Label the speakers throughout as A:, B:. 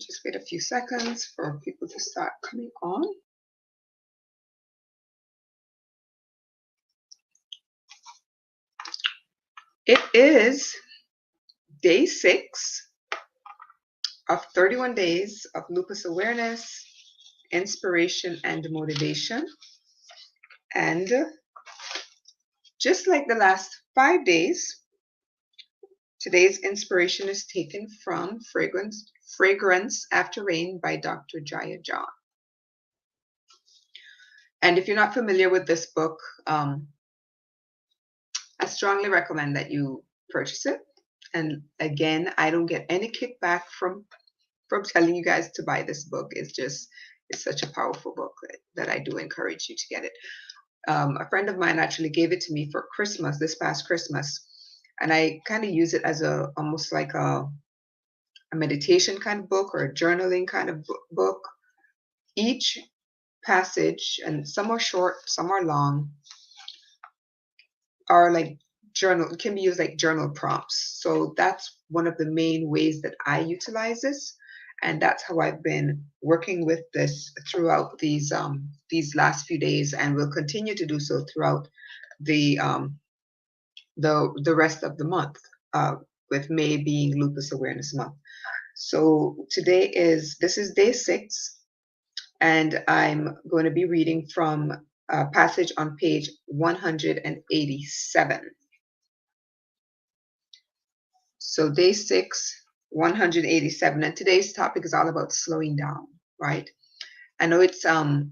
A: Just wait a few seconds for people to start coming on. It is day 6 of 31 days of lupus awareness, inspiration, and motivation. And just like the last 5 days, today's inspiration is taken from Fragrance After Rain by Dr. Jaiya John. And if you're not familiar with this book, I strongly recommend that you purchase it. And again, I don't get any kickback from telling you guys to buy this book. It's such a powerful book that I do encourage you to get it. A friend of mine actually gave it to me for Christmas, this past Christmas. And I kind of use it as almost like a meditation kind of book or a journaling kind of book. Each passage, and some are short, some are long, are like can be used like journal prompts. So that's one of the main ways that I utilize this. And that's how I've been working with this throughout these last few days, and will continue to do so throughout the rest of the month, with May being Lupus Awareness Month. So this is day 6, and I'm going to be reading from a passage on page 187. So day 6, 187, and today's topic is all about slowing down, right? I know it's to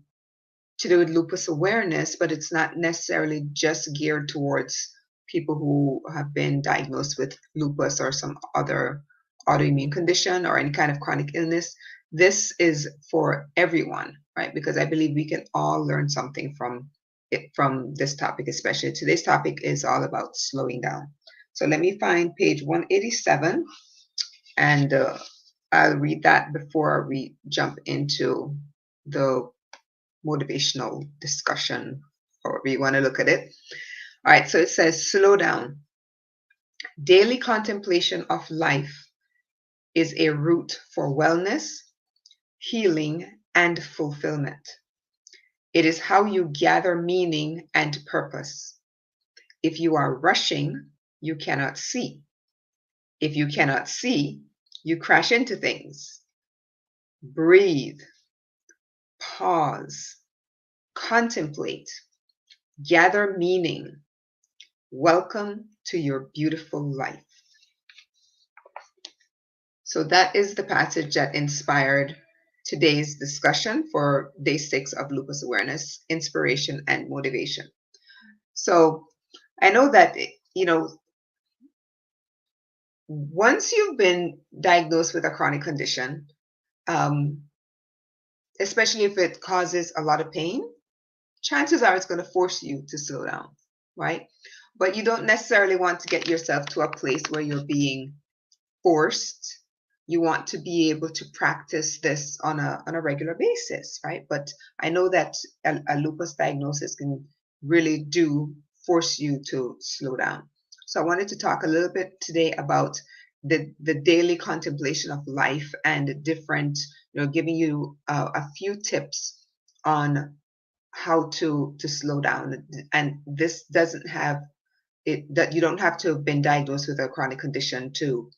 A: do with lupus awareness, but it's not necessarily just geared towards people who have been diagnosed with lupus or some other autoimmune condition or any kind of chronic illness. This is for everyone, right? Because I believe we can all learn something from this topic, especially today's topic is all about slowing down. So let me find page 187, and I'll read that before we jump into the motivational discussion, however you want to look at it. All right, so it says, slow down. Daily contemplation of life is a route for wellness, healing, and fulfillment. It is how you gather meaning and purpose. If you are rushing, you cannot see. If you cannot see, you crash into things. Breathe, pause, contemplate, gather meaning. Welcome to your beautiful life. So that is the passage that inspired today's discussion for day 6 of lupus awareness, inspiration, and motivation. So I know that, once you've been diagnosed with a chronic condition, especially if it causes a lot of pain, chances are it's going to force you to slow down, right? But you don't necessarily want to get yourself to a place where you're being forced. You want to be able to practice this on a regular basis, right? But I know that a lupus diagnosis can really do force you to slow down. So I wanted to talk a little bit today about the daily contemplation of life and different, giving you a few tips on how to slow down. And this doesn't have it, that you don't have to have been diagnosed with a chronic condition to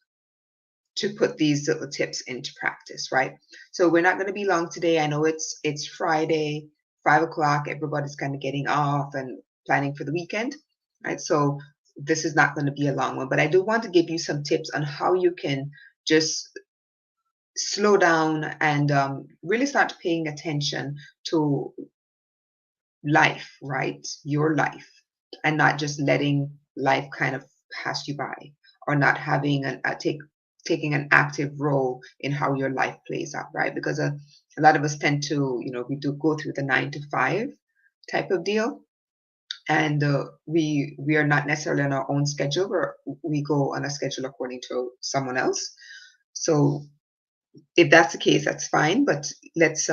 A: put these little tips into practice, right? So we're not going to be long today. I know it's Friday, 5 o'clock. Everybody's kind of getting off and planning for the weekend, right? So this is not going to be a long one, but I do want to give you some tips on how you can just slow down and really start paying attention to life, right? Your life, and not just letting life kind of pass you by, or not having taking an active role in how your life plays out, right? Because a lot of us tend to, we do go through the 9 to 5 type of deal, and we are not necessarily on our own schedule, or we go on a schedule according to someone else. So if that's the case, that's fine. But let's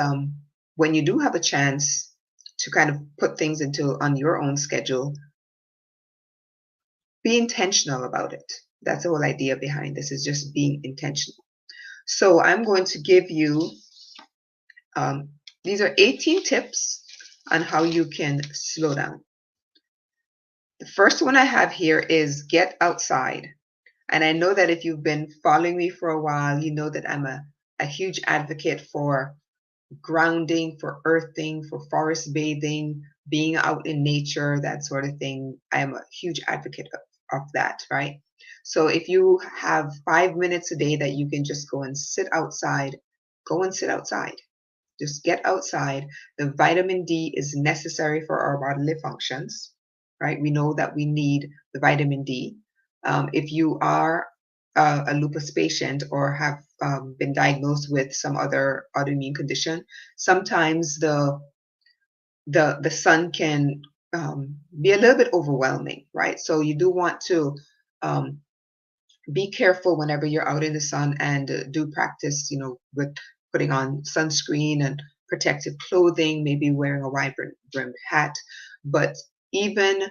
A: when you do have a chance to kind of put things on your own schedule, be intentional about it. That's the whole idea behind this, is just being intentional. So I'm going to give you, um, these are 18 tips on how you can slow down. The first one I have here is get outside. And I know that if you've been following me for a while, you know that I'm a huge advocate for grounding, for earthing, for forest bathing, being out in nature, that sort of thing. I am a huge advocate of that, right? So if you have 5 minutes a day that you can just go and sit outside, go and sit outside. Just get outside. The vitamin D is necessary for our bodily functions, right? We know that we need the vitamin D. If you are a lupus patient or have been diagnosed with some other autoimmune condition, sometimes the sun can be a little bit overwhelming, right? So you do want to um, be careful whenever you're out in the sun and do practice, with putting on sunscreen and protective clothing, maybe wearing a wide brimmed hat. But even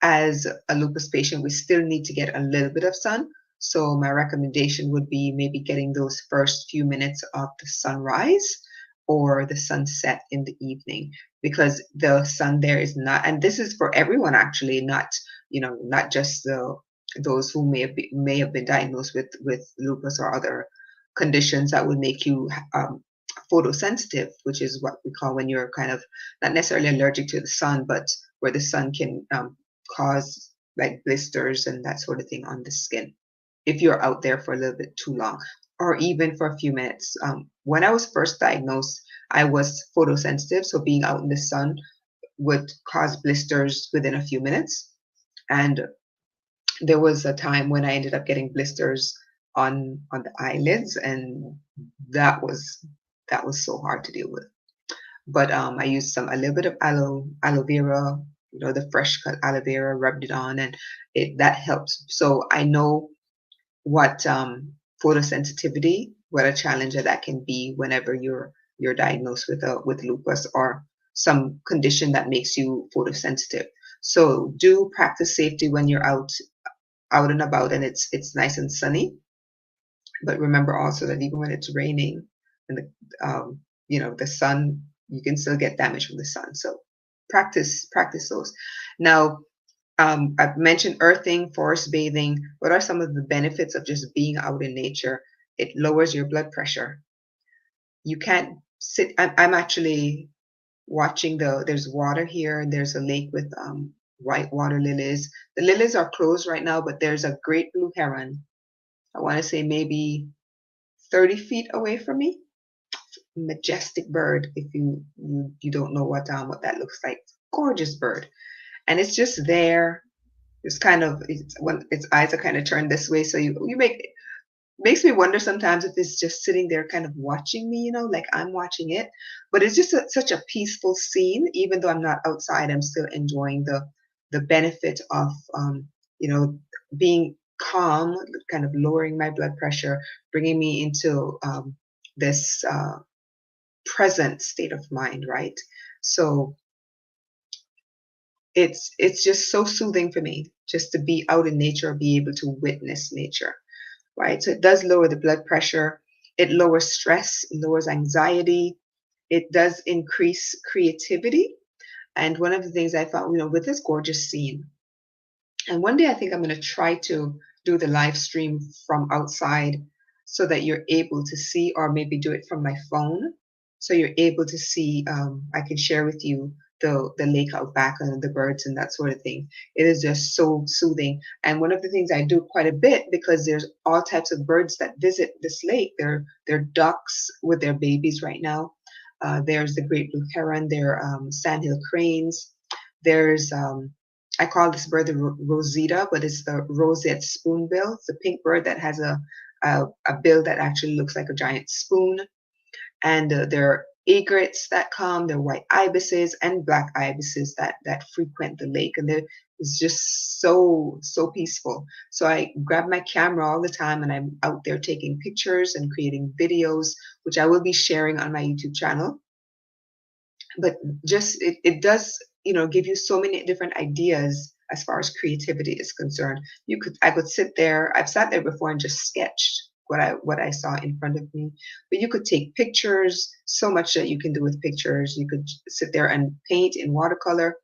A: as a lupus patient, we still need to get a little bit of sun. So my recommendation would be maybe getting those first few minutes of the sunrise or the sunset in the evening, because the sun there is not, and this is for everyone actually, not just those who may have been diagnosed with lupus or other conditions that would make you photosensitive, which is what we call when you're kind of not necessarily allergic to the sun, but where the sun can cause like blisters and that sort of thing on the skin if you're out there for a little bit too long or even for a few minutes. When I was first diagnosed, I was photosensitive, so being out in the sun would cause blisters within a few minutes. And there was a time when I ended up getting blisters on the eyelids, and that was that was so hard to deal with. But I used a little bit of aloe vera, the fresh cut aloe vera, rubbed it on, and that helps. So I know what photosensitivity, what a challenge that can be whenever you're diagnosed with lupus or some condition that makes you photosensitive. So do practice safety when you're out and about and it's nice and sunny. But remember also that even when it's raining and the sun, you can still get damage from the sun. So practice those. Now, I've mentioned earthing, forest bathing. What are some of the benefits of just being out in nature? It lowers your blood pressure. You can't sit. I'm actually watching there's water here and there's a lake with white water lilies. The lilies are closed right now, but there's a great blue heron. I want to say maybe 30 feet away from me. Majestic bird. If you don't know what that looks like, gorgeous bird, and it's just there. When its eyes are kind of turned this way, so you makes me wonder sometimes if it's just sitting there kind of watching me, like I'm watching it. But it's just such a peaceful scene. Even though I'm not outside, I'm still enjoying the benefit of you know being calm, kind of lowering my blood pressure, bringing me into this present state of mind, right? So it's just so soothing for me just to be out in nature, be able to witness nature, right? So it does lower the blood pressure, it lowers stress, it lowers anxiety, it does increase creativity. And one of the things I found, with this gorgeous scene, and one day I think I'm going to try to do the live stream from outside so that you're able to see, or maybe do it from my phone. So you're able to see, I can share with you the lake out back and the birds and that sort of thing. It is just so soothing. And one of the things I do quite a bit, because there's all types of birds that visit this lake. There are ducks with their babies right now. There's the great blue heron, there are sandhill cranes. There's I call this bird the Rosita, but it's the roseate spoonbill. It's a pink bird that has a bill that actually looks like a giant spoon. And there are egrets that come. There are white ibises and black ibises that frequent the lake, and it's just so peaceful. So I grab my camera all the time, and I'm out there taking pictures and creating videos, which I will be sharing on my YouTube channel. But just it does give you so many different ideas as far as creativity is concerned. I could sit there. I've sat there before and just sketched. what I saw in front of me. But you could take pictures, so much that you can do with pictures. You could sit there and paint in watercolor.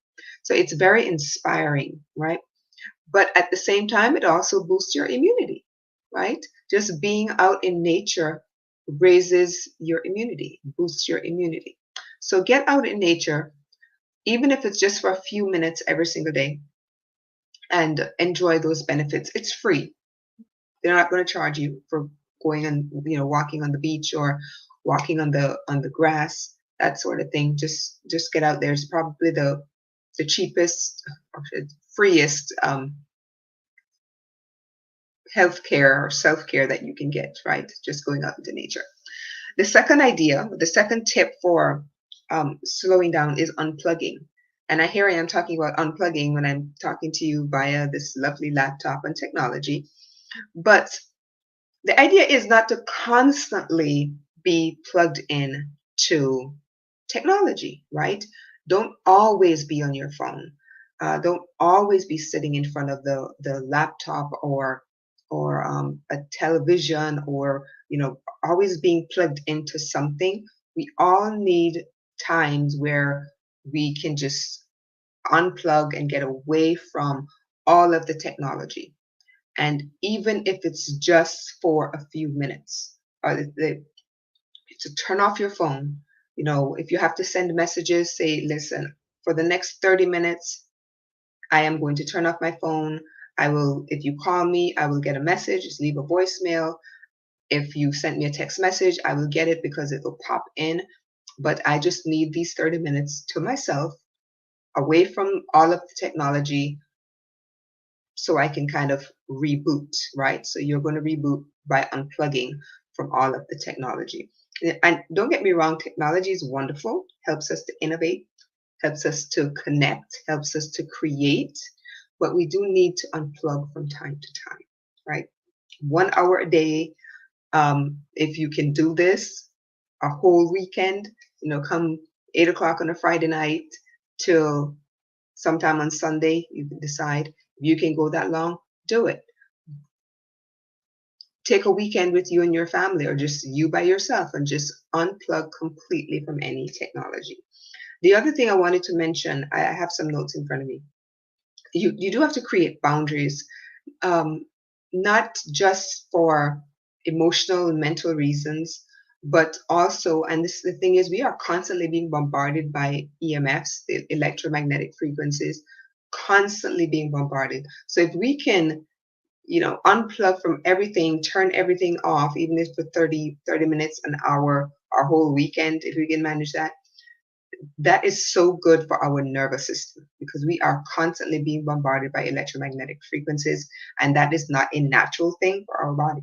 A: So it's very inspiring, right? But at the same time, it also boosts your immunity, right? Just being out in nature raises your immunity, boosts your immunity. So get out in nature, even if it's just for a few minutes every single day, and enjoy those benefits. It's free. They're not going to charge you for going and walking on the beach or walking on the grass, that sort of thing. Just get out there. It's probably the cheapest or freest healthcare or self-care that you can get, right? Just going out into nature. The second idea, the second tip for slowing down is unplugging. And here I am talking about unplugging when I'm talking to you via this lovely laptop and technology. But the idea is not to constantly be plugged in to technology, right? Don't always be on your phone. Don't always be sitting in front of the laptop or a television, or always being plugged into something. We all need times where we can just unplug and get away from all of the technology. And even if it's just for a few minutes, or to turn off your phone. If you have to send messages, say, listen, for the next 30 minutes, I am going to turn off my phone. If you call me, I will get a message, just leave a voicemail. If you sent me a text message, I will get it because it will pop in. But I just need these 30 minutes to myself, away from all of the technology, so I can kind of reboot, right? So you're going to reboot by unplugging from all of the technology. And don't get me wrong, technology is wonderful, helps us to innovate, helps us to connect, helps us to create, but we do need to unplug from time to time, right? 1 hour a day. If you can do this a whole weekend, come 8 o'clock on a Friday night till sometime on Sunday, you can decide. If you can go that long, do it. Take a weekend with you and your family, or just you by yourself, and just unplug completely from any technology. The other thing I wanted to mention, I have some notes in front of me. You do have to create boundaries, not just for emotional and mental reasons, but also, and the thing is, we are constantly being bombarded by EMFs, the electromagnetic frequencies, constantly being bombarded. So if we can, unplug from everything, turn everything off, even if for 30 minutes, an hour, our whole weekend, if we can manage that, that is so good for our nervous system, because we are constantly being bombarded by electromagnetic frequencies, and that is not a natural thing for our body.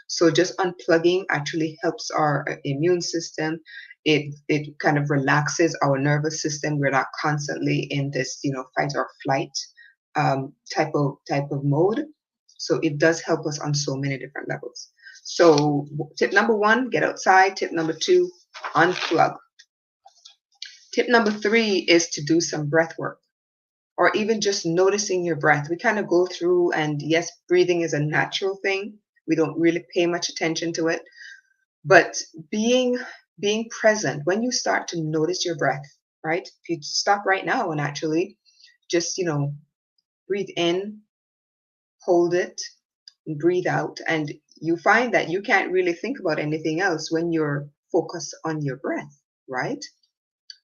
A: So just unplugging actually helps our immune system. It kind of relaxes our nervous system. We're not constantly in this, fight or flight type of mode. So it does help us on so many different levels. So tip number 1, get outside. Tip number 2, unplug. Tip number 3 is to do some breath work, or even just noticing your breath. We kind of go through, and yes, breathing is a natural thing. We don't really pay much attention to it, but being present when you start to notice your breath, right? If you stop right now and actually just, breathe in, hold it, and breathe out, and you find that you can't really think about anything else when you're focused on your breath, right?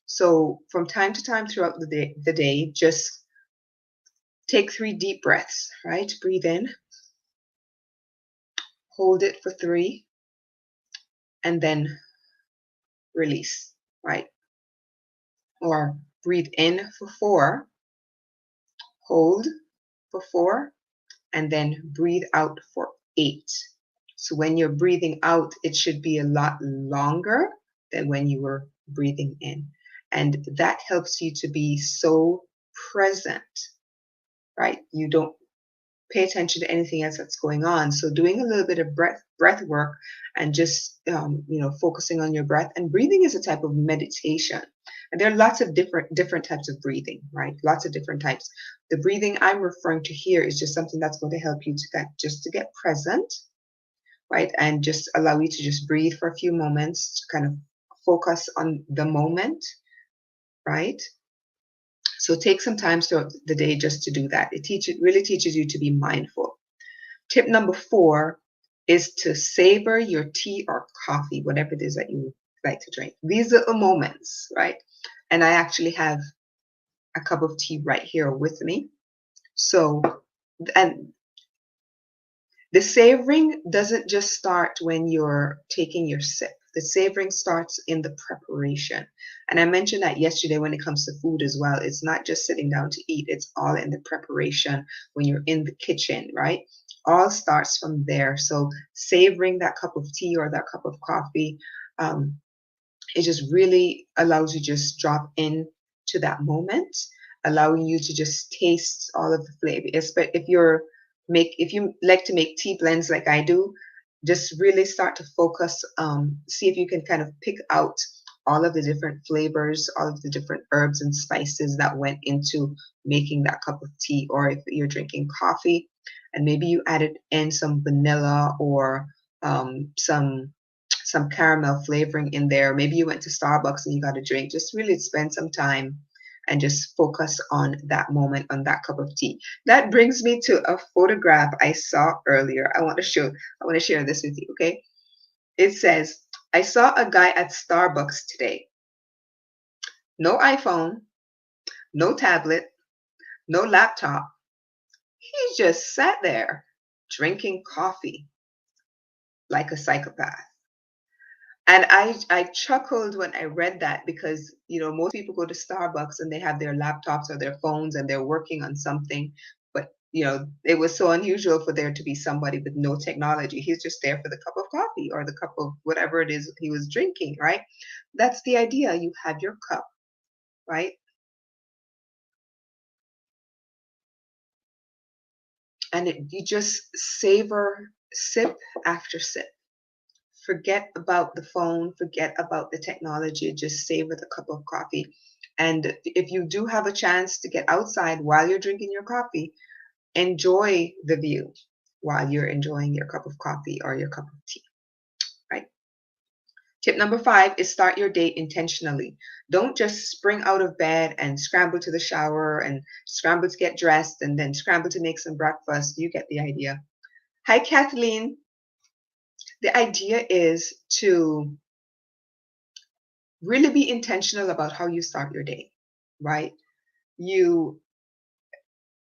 A: So from time to time throughout the day, just take 3 deep breaths, right? Breathe in, hold it for 3, and then release, right? Or breathe in for 4, hold for 4, and then breathe out for 8. So when you're breathing out, it should be a lot longer than when you were breathing in. And that helps you to be so present, right? You don't pay attention to anything else that's going on. So doing a little bit of breath work, and just focusing on your breath. And breathing is a type of meditation. And there are lots of different types of breathing, right? Lots of different types. The breathing I'm referring to here is just something that's going to help you to get present, right? And just allow you to just breathe for a few moments, to kind of focus on the moment, right? So take some time throughout the day just to do that. Really teaches you to be mindful. Tip number 4 is to savor your tea or coffee, whatever it is that you like to drink. These little moments, right? And I actually have a cup of tea right here with me. So, and the savoring doesn't just start when you're taking your sip. The savoring starts in the preparation. And I mentioned that yesterday when it comes to food as well. It's not just sitting down to eat, it's all in the preparation when you're in the kitchen, right? All starts from there. So savoring that cup of tea or that cup of coffee, um, it just really allows you to just drop in to that moment, allowing you to just taste all of the flavor. If you like to make tea blends like I do, just really start to focus, see if you can kind of pick out all of the different flavors, all of the different herbs and spices that went into making that cup of tea. Or if you're drinking coffee and maybe you added in some vanilla or some caramel flavoring in there. Maybe you went to Starbucks and you got a drink. Just really spend some time and just focus on that moment, on that cup of tea. That brings me to a photograph I saw earlier. I want to share this with you, okay? It says, I saw a guy at Starbucks today. No iPhone, no tablet, no laptop. He just sat there drinking coffee like a psychopath. And I chuckled when I read that because, most people go to Starbucks and they have their laptops or their phones and they're working on something. But, it was so unusual for there to be somebody with no technology. He's just there for the cup of coffee or the cup of whatever it is he was drinking, right? That's the idea. You have your cup, right? And you just savor sip after sip. Forget about the phone, forget about the technology, just savor the cup of coffee. And if you do have a chance to get outside while you're drinking your coffee, enjoy the view while you're enjoying your cup of coffee or your cup of tea, right? Tip number 5 is start your day intentionally. Don't just spring out of bed and scramble to the shower and scramble to get dressed and then scramble to make some breakfast. You get the idea. Hi, Kathleen. The idea is to really be intentional about how you start your day, right? You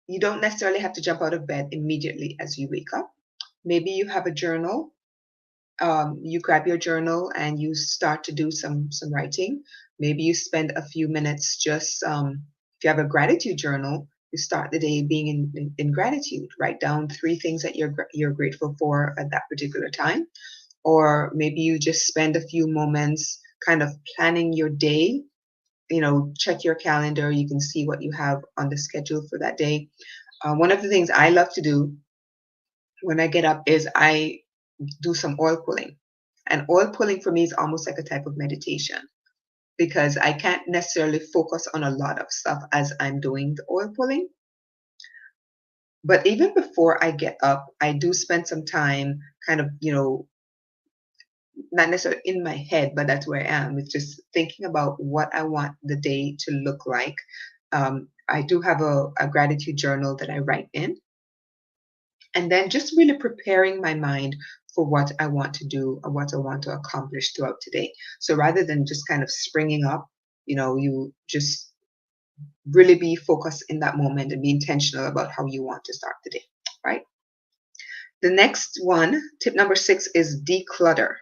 A: you don't necessarily have to jump out of bed immediately as you wake up. Maybe you have a journal. You grab your journal and you start to do some writing. Maybe you spend a few minutes just if you have a gratitude journal, you start the day being in gratitude. Write down 3 things that you're grateful for at that particular time. Or maybe you just spend a few moments kind of planning your day. Check your calendar. You can see what you have on the schedule for that day. One of the things I love to do when I get up is I do some oil pulling. And oil pulling for me is almost like a type of meditation because I can't necessarily focus on a lot of stuff as I'm doing the oil pulling. But even before I get up, I do spend some time kind of, not necessarily in my head, but that's where I am. It's just thinking about what I want the day to look like. I do have a gratitude journal that I write in, and then just really preparing my mind for what I want to do and what I want to accomplish throughout today. So rather than just kind of springing up, you just really be focused in that moment and be intentional about how you want to start the day, right? The next one, tip number 6, is declutter.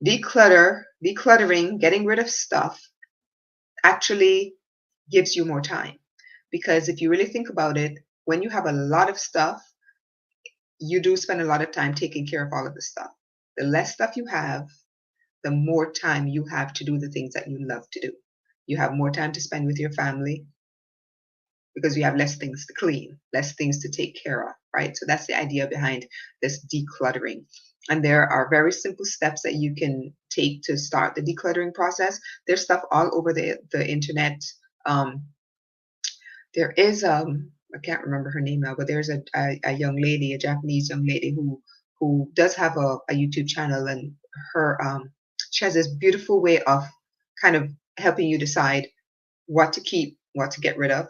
A: Decluttering, getting rid of stuff actually gives you more time. Because if you really think about it, when you have a lot of stuff, you do spend a lot of time taking care of all of the stuff. The less stuff you have, the more time you have to do the things that you love to do. You have more time to spend with your family because you have less things to clean, less things to take care of, right? So that's the idea behind this decluttering. And there are very simple steps that you can take to start the decluttering process. There's stuff all over the internet. There is I can't remember her name now, but there's a young lady, a Japanese young lady who who does have a YouTube channel, and her she has this beautiful way of kind of helping you decide what to keep, what to get rid of,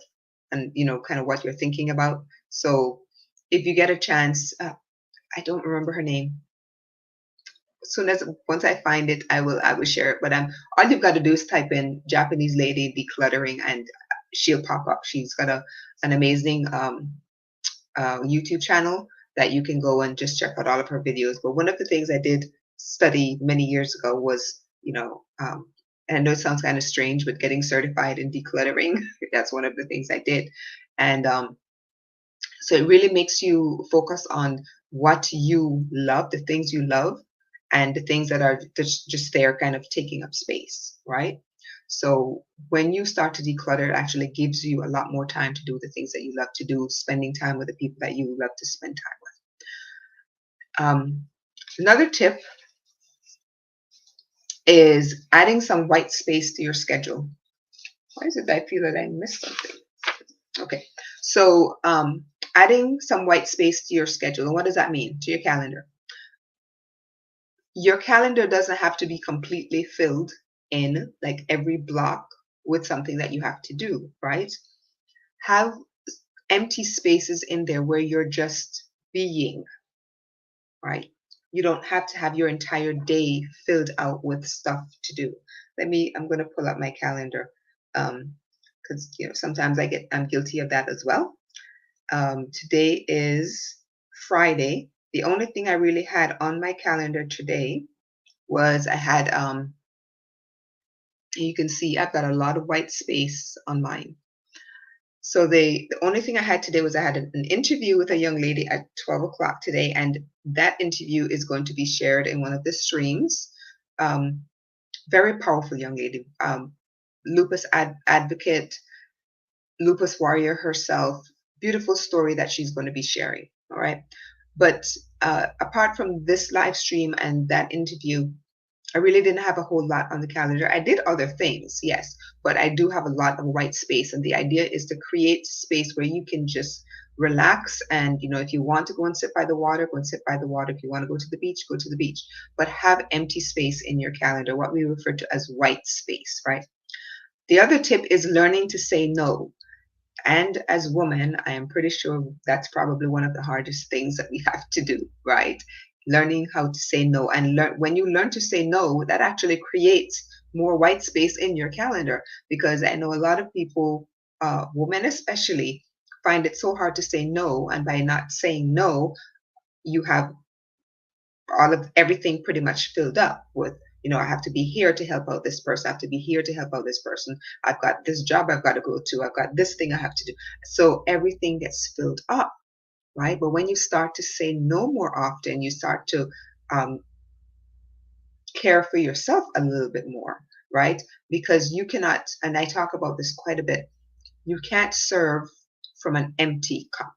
A: and kind of what you're thinking about. So if you get a chance, I don't remember her name. As soon as once I find it, I will share it. But all you've got to do is type in Japanese lady decluttering, and she'll pop up. She's got an amazing YouTube channel that you can go and just check out all of her videos. But one of the things I did study many years ago was, and I know it sounds kind of strange, but getting certified in decluttering, that's one of the things I did. And so it really makes you focus on what you love, the things you love, and the things that are just there kind of taking up space, right? So when you start to declutter, it actually gives you a lot more time to do the things that you love to do, spending time with the people that you love to spend time with. Another tip is adding some white space to your schedule. Why is it that I feel that I missed something? Okay, so adding some white space to your schedule. And what does that mean? To your calendar. Your calendar doesn't have to be completely filled in, like every block, with something that you have to do, right? Have empty spaces in there where you're just being, right? You don't have to have your entire day filled out with stuff to do. I'm going to pull up my calendar, because sometimes I'm guilty of that as well. Today is Friday. The only thing I really had on my calendar today was I had, you can see I've got a lot of white space on mine. So the only thing I had today was I had an interview with a young lady at 12 o'clock today, and that interview is going to be shared in one of the streams. Very powerful young lady, lupus advocate, lupus warrior herself. Beautiful story that she's going to be sharing. All right. But apart from this live stream and that interview, I really didn't have a whole lot on the calendar. I did other things, yes, but I do have a lot of white space. And the idea is to create space where you can just relax. And, if you want to go and sit by the water, go and sit by the water. If you want to go to the beach, go to the beach. But have empty space in your calendar, what we refer to as white space, right? The other tip is learning to say no. And as women, I am pretty sure that's probably one of the hardest things that we have to do, right? Learning how to say no. And when you learn to say no, that actually creates more white space in your calendar, because I know a lot of people, women especially, find it so hard to say no. And by not saying no, you have all of everything pretty much filled up with, I have to be here to help out this person. I have to be here to help out this person. I've got this job I've got to go to. I've got this thing I have to do. So everything gets filled up, right? But when you start to say no more often, you start to care for yourself a little bit more, right? Because you cannot, and I talk about this quite a bit, you can't serve from an empty cup.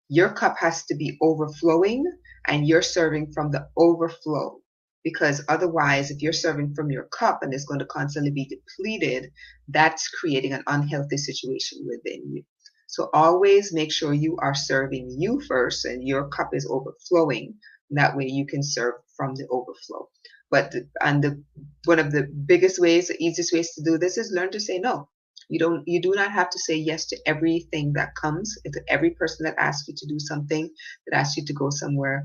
A: Your cup has to be overflowing, and you're serving from the overflow. Because otherwise, if you're serving from your cup and it's going to constantly be depleted, that's creating an unhealthy situation within you. So always make sure you are serving you first and your cup is overflowing. That way you can serve from the overflow. But one of the biggest ways, the easiest ways to do this is learn to say no. You do not have to say yes to everything that comes. If every person that asks you to do something, that asks you to go somewhere,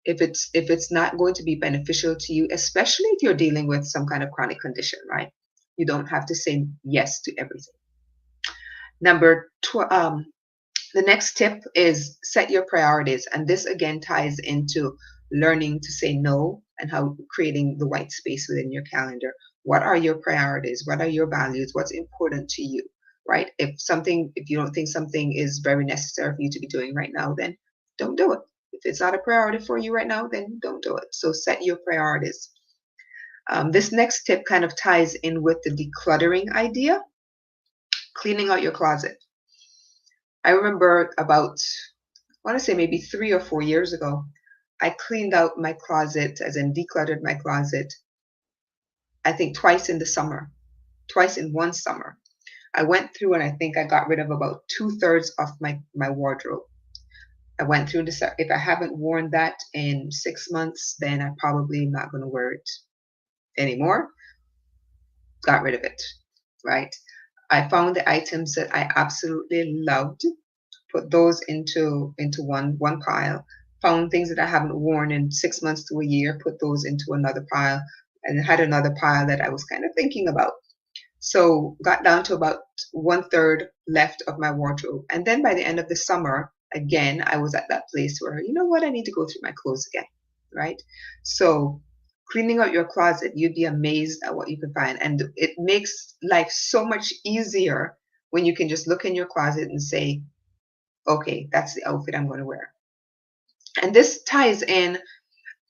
A: if it's not going to be beneficial to you, especially if you're dealing with some kind of chronic condition, right? You don't have to say yes to everything. The next tip is set your priorities, and this again ties into learning to say no and how creating the white space within your calendar. What are your priorities? What are your values? What's important to you, right? If you don't think something is very necessary for you to be doing right now, then don't do it. If it's not a priority for you right now, then don't do it. So set your priorities. This next tip kind of ties in with the decluttering idea, cleaning out your closet. I remember about, I want to say maybe 3 or 4 years ago, I cleaned out my closet, as in decluttered my closet, I think twice in one summer. I went through and I think I got rid of about 2/3 of my wardrobe. I went through this. If I haven't worn that in 6 months, then I probably not going to wear it anymore. Got rid of it, right? I found the items that I absolutely loved, put those into one pile. Found things that I haven't worn in 6 months to a year, put those into another pile, and had another pile that I was kind of thinking about. So got down to about 1/3 left of my wardrobe. And then by the end of the summer, again, I was at that place where, you know what, I need to go through my clothes again, right? So cleaning out your closet, you'd be amazed at what you can find. And it makes life so much easier when you can just look in your closet and say, okay, that's the outfit I'm going to wear. And this ties in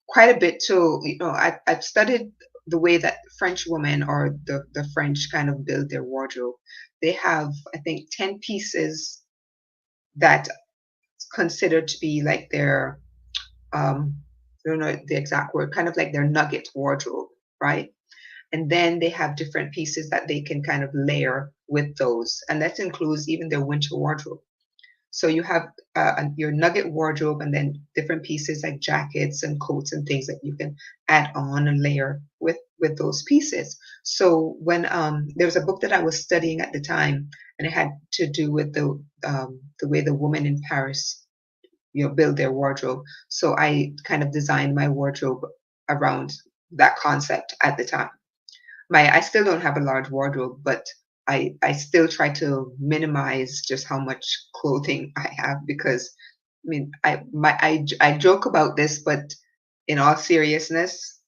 A: quite a bit to, I've studied the way that French women or the French kind of build their wardrobe. They have, I think, 10 pieces that considered to be like their, I don't know the exact word, kind of like their nugget wardrobe, right? And then they have different pieces that they can kind of layer with those. And that includes even their winter wardrobe. So you have your nugget wardrobe and then different pieces like jackets and coats and things that you can add on and layer with those pieces. So when there was a book that I was studying at the time, and it had to do with the way the women in Paris, build their wardrobe. So I kind of designed my wardrobe around that concept at the time. I still don't have a large wardrobe, but I still try to minimize just how much clothing I have, because I mean I joke about this, but in all seriousness,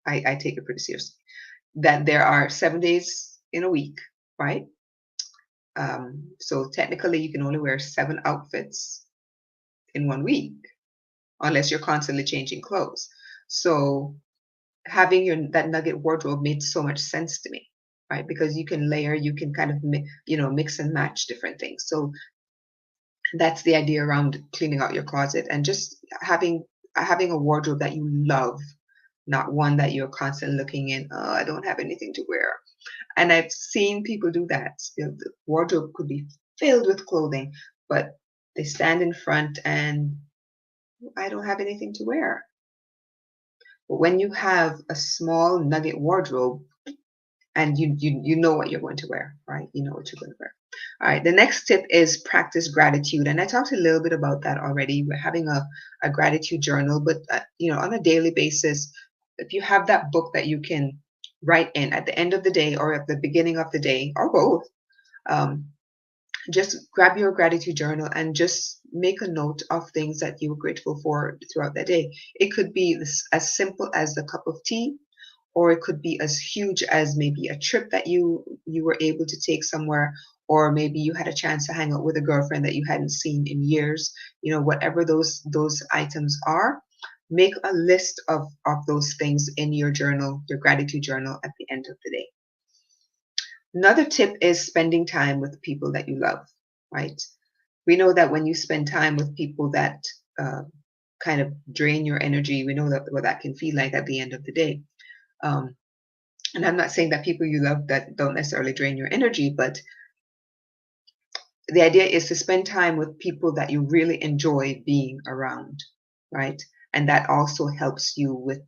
A: I take it pretty seriously. That there are 7 days in a week, right? So technically you can only wear 7 outfits in 1 week, unless you're constantly changing clothes. So having that nugget wardrobe made so much sense to me, right? Because you can layer, you can kind of mix and match different things. So that's the idea around cleaning out your closet and just having a wardrobe that you love, not one that you're constantly looking in. Oh, I don't have anything to wear. And I've seen people do that. The wardrobe could be filled with clothing, but they stand in front and I don't have anything to wear. But when you have a small nugget wardrobe and you know what you're going to wear, right? You know what you're going to wear. All right. The next tip is practice gratitude, and I talked a little bit about that already. We're having a gratitude journal, but on a daily basis, if you have that book that you can write in at the end of the day or at the beginning of the day or both, um, just grab your gratitude journal and just make a note of things that you were grateful for throughout the day. It could be as simple as a cup of tea, or it could be as huge as maybe a trip that you were able to take somewhere, or maybe you had a chance to hang out with a girlfriend that you hadn't seen in years. Whatever those items are, make a list of those things in your journal, your gratitude journal, at the end of the day. Another tip is spending time with people that you love, right? We know that when you spend time with people that kind of drain your energy, we know that what that can feel like at the end of the day. Um, and I'm not saying that people you love that don't necessarily drain your energy, but the idea is to spend time with people that you really enjoy being around, right? And that also helps you with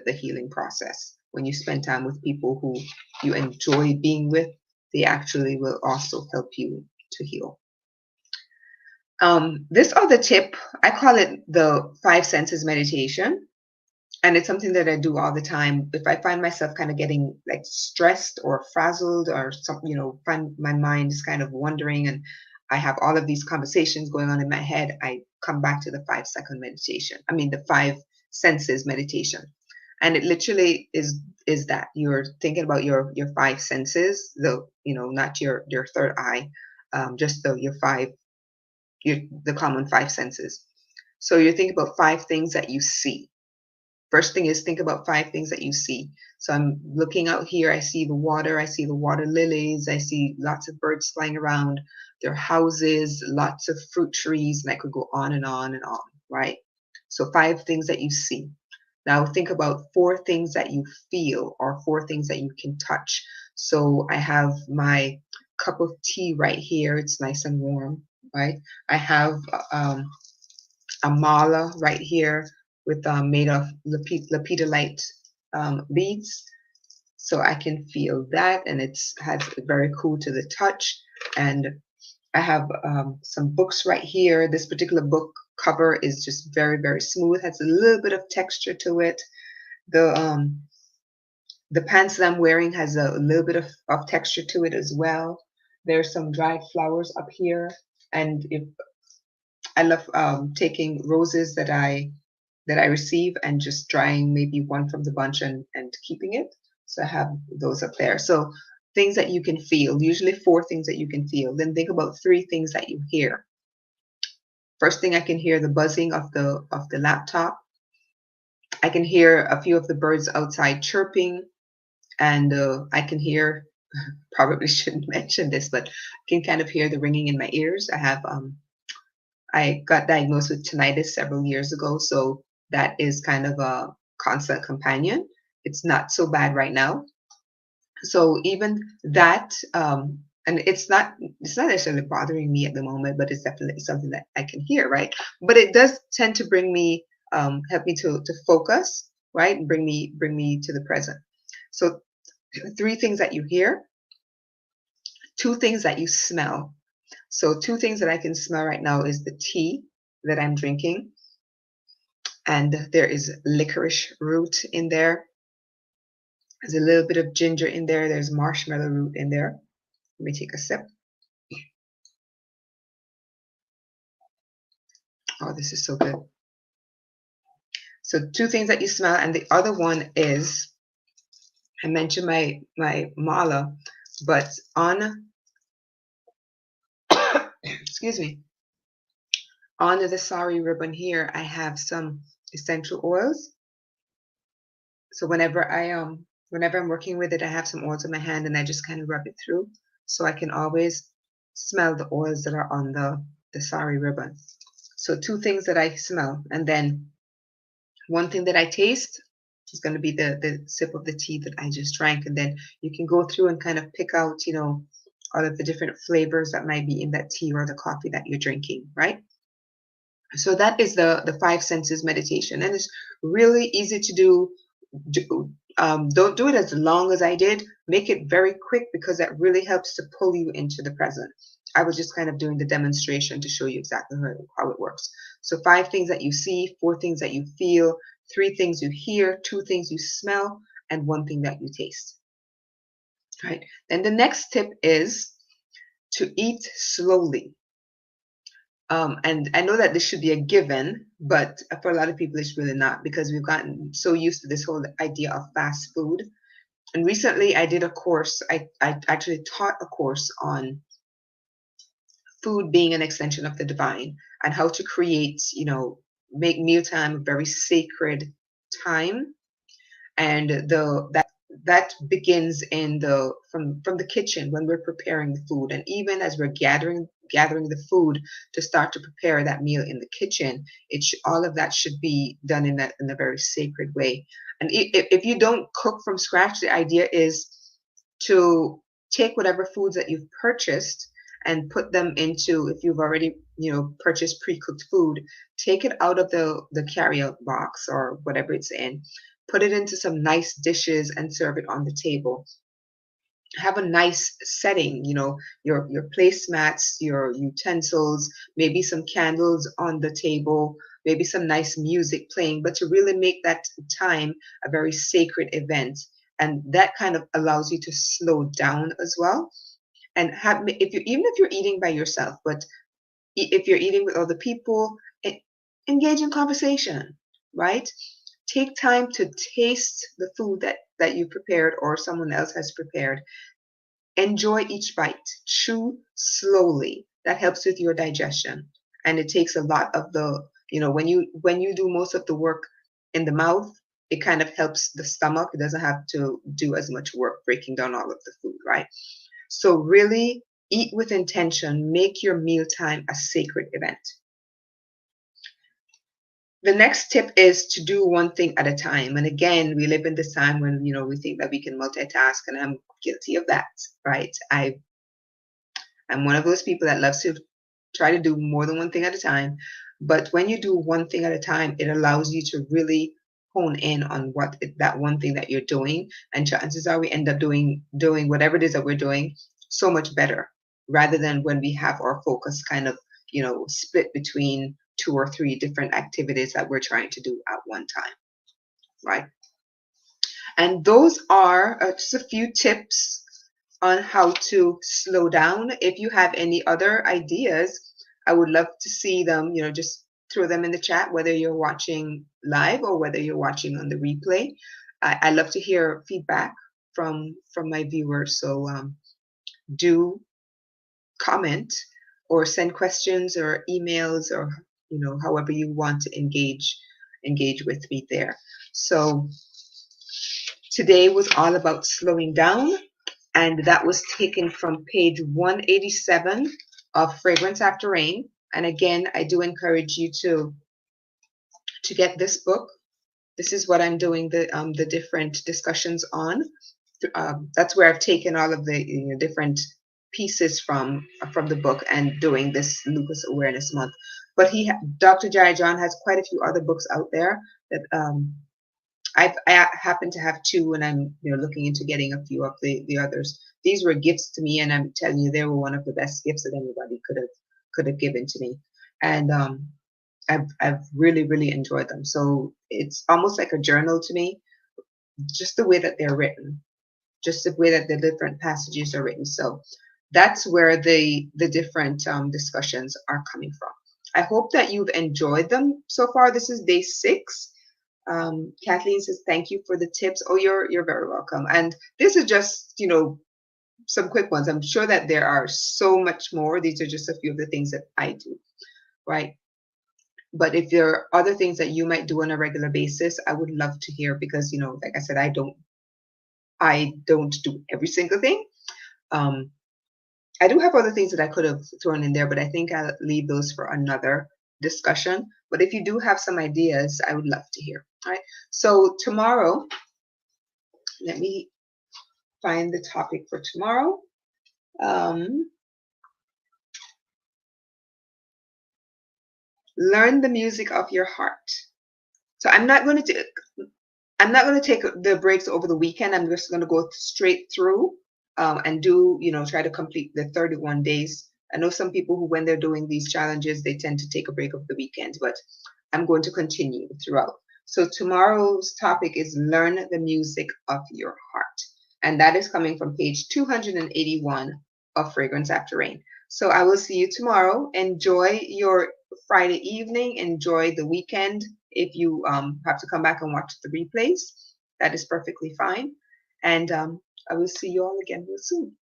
A: the healing process. When you spend time with people who you enjoy being with, they actually will also help you to heal. This other tip, I call it the 5 senses meditation. And it's something that I do all the time. If I find myself kind of getting like stressed or frazzled or find my mind is kind of wandering and I have all of these conversations going on in my head, I come back to the 5 second meditation. I mean, the 5 senses meditation. And it literally is that you're thinking about your 5 senses, not your third eye, just the common 5 senses. So you're thinking about 5 things that you see. First thing is think about 5 things that you see. So I'm looking out here. I see the water. I see the water lilies. I see lots of birds flying around. There are houses, lots of fruit trees, and I could go on and on and on, right? So 5 things that you see. Now think about 4 things that you feel or 4 things that you can touch. So I have my cup of tea right here. It's nice and warm, right? I have a mala right here with made of lepidolite beads. So I can feel that, and it's has very cool to the touch. And I have some books right here. This particular book cover is just very, very smooth, has a little bit of texture to it. The pants that I'm wearing has a little bit of texture to it as well. There's some dried flowers up here. And if I love taking roses that I receive and just drying maybe one from the bunch and keeping it. So I have those up there. So things that you can feel, usually 4 things that you can feel. Then think about 3 things that you hear. First thing, I can hear the buzzing of the laptop. I can hear a few of the birds outside chirping, and I can hear, probably shouldn't mention this, but I can kind of hear the ringing in my ears. I got diagnosed with tinnitus several years ago, so that is kind of a constant companion. It's not so bad right now. So even that, and it's not necessarily bothering me at the moment, but it's definitely something that I can hear, right? But it does tend to bring me, help me to focus, right, and bring me to the present. So 3 things that you hear, 2 things that you smell. So 2 things that I can smell right now is the tea that I'm drinking, and there is licorice root in there. There's a little bit of ginger in there. There's marshmallow root in there. Let me take a sip. Oh, this is so good. So 2 things that you smell, and the other one is, I mentioned my mala, but on excuse me, on the sari ribbon here, I have some essential oils. So whenever I'm working with it, I have some oils in my hand and I just kind of rub it through, so I can always smell the oils that are on the sari ribbon. So 2 things that I smell, and then one thing that I taste is going to be the sip of the tea that I just drank, and then you can go through and kind of pick out, all of the different flavors that might be in that tea or the coffee that you're drinking, right? So that is the 5 senses meditation, and it's really easy to do. Don't do it as long as I did. Make it very quick, because that really helps to pull you into the present. I was just kind of doing the demonstration to show you exactly how it works. So 5 things that you see, 4 things that you feel, 3 things you hear, 2 things you smell, and 1 thing that you taste. Right. Then the next tip is to eat slowly. And I know that this should be a given, but for a lot of people, it's really not, because we've gotten so used to this whole idea of fast food. And recently I did a course, I actually taught a course on food being an extension of the divine, and how to create, make mealtime a very sacred time. And that begins in from the kitchen, when we're preparing the food, and even as we're gathering the food to start to prepare that meal in the kitchen, all of that should be done in a very sacred way. And if you don't cook from scratch, the idea is to take whatever foods that you've purchased and put them into, if you've already purchased pre-cooked food, take it out of the carry-out box or whatever it's in, put it into some nice dishes and serve it on the table. Have a nice setting, your placemats, your utensils, maybe some candles on the table, maybe some nice music playing, but to really make that time a very sacred event. And that kind of allows you to slow down as well. And even if you're eating by yourself, but if you're eating with other people, engage in conversation, right? Take time to taste the food that you prepared or someone else has prepared. Enjoy each bite. Chew slowly. That helps with your digestion. And it takes a lot of when you do most of the work in the mouth, it kind of helps the stomach. It doesn't have to do as much work breaking down all of the food, right? So really eat with intention. Make your mealtime a sacred event. The next tip is to do one thing at a time. And again, we live in this time when, we think that we can multitask, and I'm guilty of that, right? I'm one of those people that loves to try to do more than one thing at a time. But when you do one thing at a time, it allows you to really hone in on that one thing that you're doing. And chances are we end up doing whatever it is that we're doing so much better, rather than when we have our focus kind of, split between two or three different activities that we're trying to do at one time, right? And those are just a few tips on how to slow down. If you have any other ideas, I would love to see them, just throw them in the chat, whether you're watching live or whether you're watching on the replay. I love to hear feedback from my viewers. So do comment or send questions or emails, or however you want to engage with me there. So today was all about slowing down, and that was taken from page 187 of Fragrance After Rain. And again, I do encourage you to get this book. This is what I'm doing the different discussions on. That's where I've taken all of the different pieces from the book and doing this Lupus Awareness Month. But Dr. Jaiya John has quite a few other books out there that I happen to have two, and I'm looking into getting a few of the others. These were gifts to me, and I'm telling you, they were one of the best gifts that anybody could have given to me. And I've really, really enjoyed them. So it's almost like a journal to me, just the way that they're written, just the way that the different passages are written. So that's where the different discussions are coming from. I hope that you've enjoyed them so far. This is day 6. Kathleen says, thank you for the tips. Oh, you're very welcome. And this is just, some quick ones. I'm sure that there are so much more. These are just a few of the things that I do, right? But if there are other things that you might do on a regular basis, I would love to hear, because, like I said, I don't do every single thing. I do have other things that I could have thrown in there, but I think I'll leave those for another discussion. But if you do have some ideas, I would love to hear. All right. So tomorrow, let me find the topic for tomorrow. Learn the music of your heart. So I'm not going to take the breaks over the weekend. I'm just going to go straight through and do, try to complete the 31 days. I know some people who, when they're doing these challenges, they tend to take a break over the weekend, but I'm going to continue throughout. So tomorrow's topic is learn the music of your heart. And that is coming from page 281 of Fragrance After Rain. So I will see you tomorrow. Enjoy your Friday evening. Enjoy the weekend. If you have to come back and watch the replays, that is perfectly fine. And I will see you all again real soon.